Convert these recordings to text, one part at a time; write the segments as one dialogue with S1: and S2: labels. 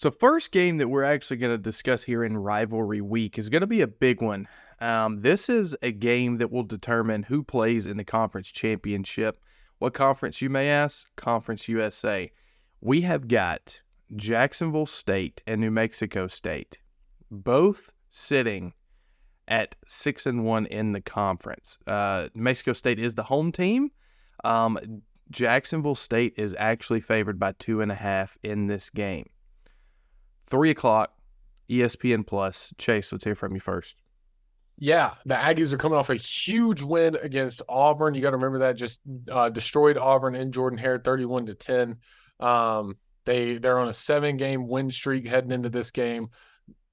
S1: So first game that we're actually going to discuss here in rivalry week is going to be a big one. This is a game that will determine who plays in the conference championship. What conference, you may ask? Conference USA. We have got Jacksonville State and New Mexico State, both sitting at 6-1 in the conference. New Mexico State is the home team. Jacksonville State is actually favored by 2.5 in this game. 3 o'clock, ESPN Plus. Chase, let's hear from you first.
S2: Yeah, the Aggies are coming off a huge win against Auburn. You got to remember that, just destroyed Auburn in Jordan-Hare 31-10. They're on a 7-game win streak heading into this game,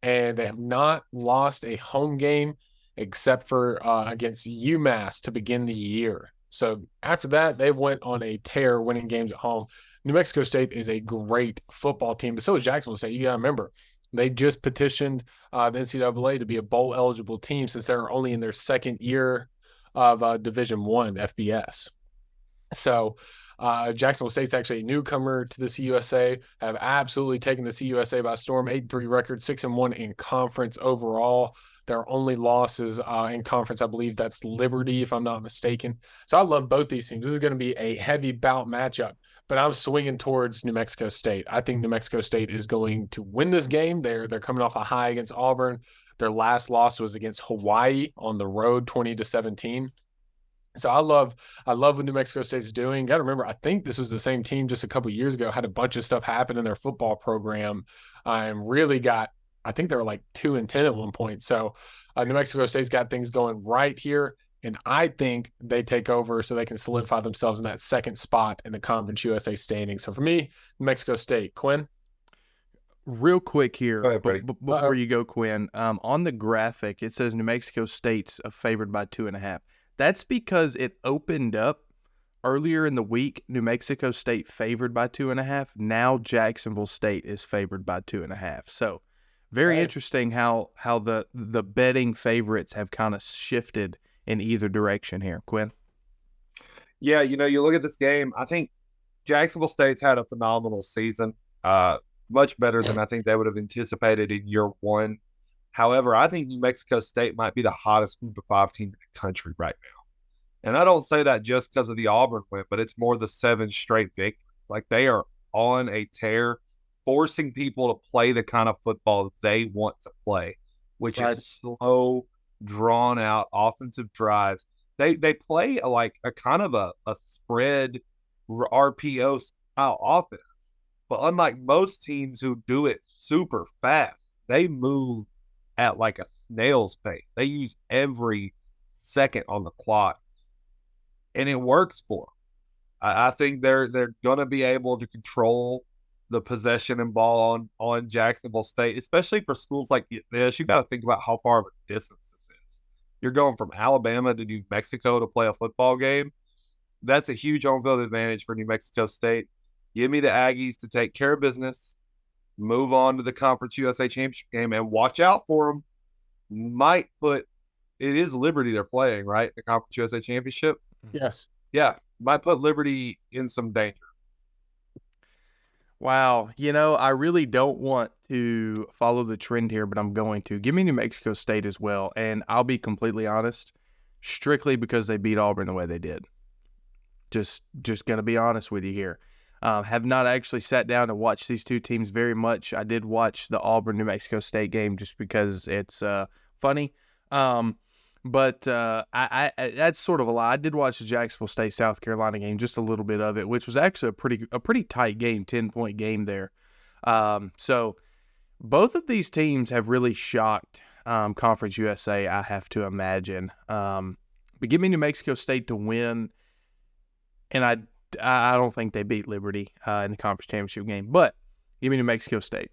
S2: and they have not lost a home game except for against UMass to begin the year. So after that, they went on a tear winning games at home. New Mexico State is a great football team, but so is Jacksonville State. You got to remember, they just petitioned the NCAA to be a bowl-eligible team since they're only in their second year of Division I FBS. So Jacksonville State's actually a newcomer to the CUSA, have absolutely taken the CUSA by storm, 8-3 record, 6-1 in conference overall. Their only losses in conference, I believe that's Liberty, if I'm not mistaken. So I love both these teams. This is going to be a heavy bout matchup, but I'm swinging towards New Mexico State. I think New Mexico State is going to win this game. They're coming off a high against Auburn. Their last loss was against Hawaii on the road, 20-17. So I love what New Mexico State's doing. Got to remember, I think this was the same team just a couple of years ago, had a bunch of stuff happen in their football program, and really got, I think they were like 2-10 at one point. So New Mexico State's got things going right here, and I think they take over so they can solidify themselves in that second spot in the Conference USA standing. So for me, New Mexico State. Quinn?
S1: Real quick here,
S3: Go ahead, buddy.
S1: before you go, Quinn, on the graphic, it says New Mexico State's favored by 2.5. That's because it opened up earlier in the week. New Mexico State favored by 2.5. Now Jacksonville State is favored by 2.5. So very interesting how the betting favorites have kind of shifted in either direction here. Quinn?
S3: Yeah, you look at this game, I think Jacksonville State's had a phenomenal season, much better than I think they would have anticipated in year one. However, I think New Mexico State might be the hottest Group of 5 team in the country right now. And I don't say that just because of the Auburn win, but it's more the 7 straight victories. Like, they are on a tear, forcing people to play the kind of football they want to play, which is slow, drawn-out offensive drives. They play like a kind of a spread RPO style offense. But unlike most teams who do it super fast, they move at like a snail's pace. They use every second on the clock, and it works for them. I think they're going to be able to control the possession and ball on Jacksonville State, especially for schools like this. You got to think about how far of a distance this is. You're going from Alabama to New Mexico to play a football game. That's a huge home field advantage for New Mexico State. Give me the Aggies to take care of business, move on to the Conference USA Championship game, and watch out for them. It is Liberty they're playing, right? The Conference USA Championship?
S2: Yes.
S3: Yeah, might put Liberty in some danger.
S1: Wow. I really don't want to follow the trend here, but I'm going to. Give me New Mexico State as well, and I'll be completely honest, strictly because they beat Auburn the way they did. Just going to be honest with you here. Have not actually sat down and watched these two teams very much. I did watch the Auburn-New Mexico State game just because it's funny. But I that's sort of a lie. I did watch the Jacksonville State-South Carolina game, just a little bit of it, which was actually a pretty tight game, 10-point game there. So both of these teams have really shocked Conference USA, I have to imagine. But give me New Mexico State to win, and I don't think they beat Liberty in the conference championship game, but give me New Mexico State.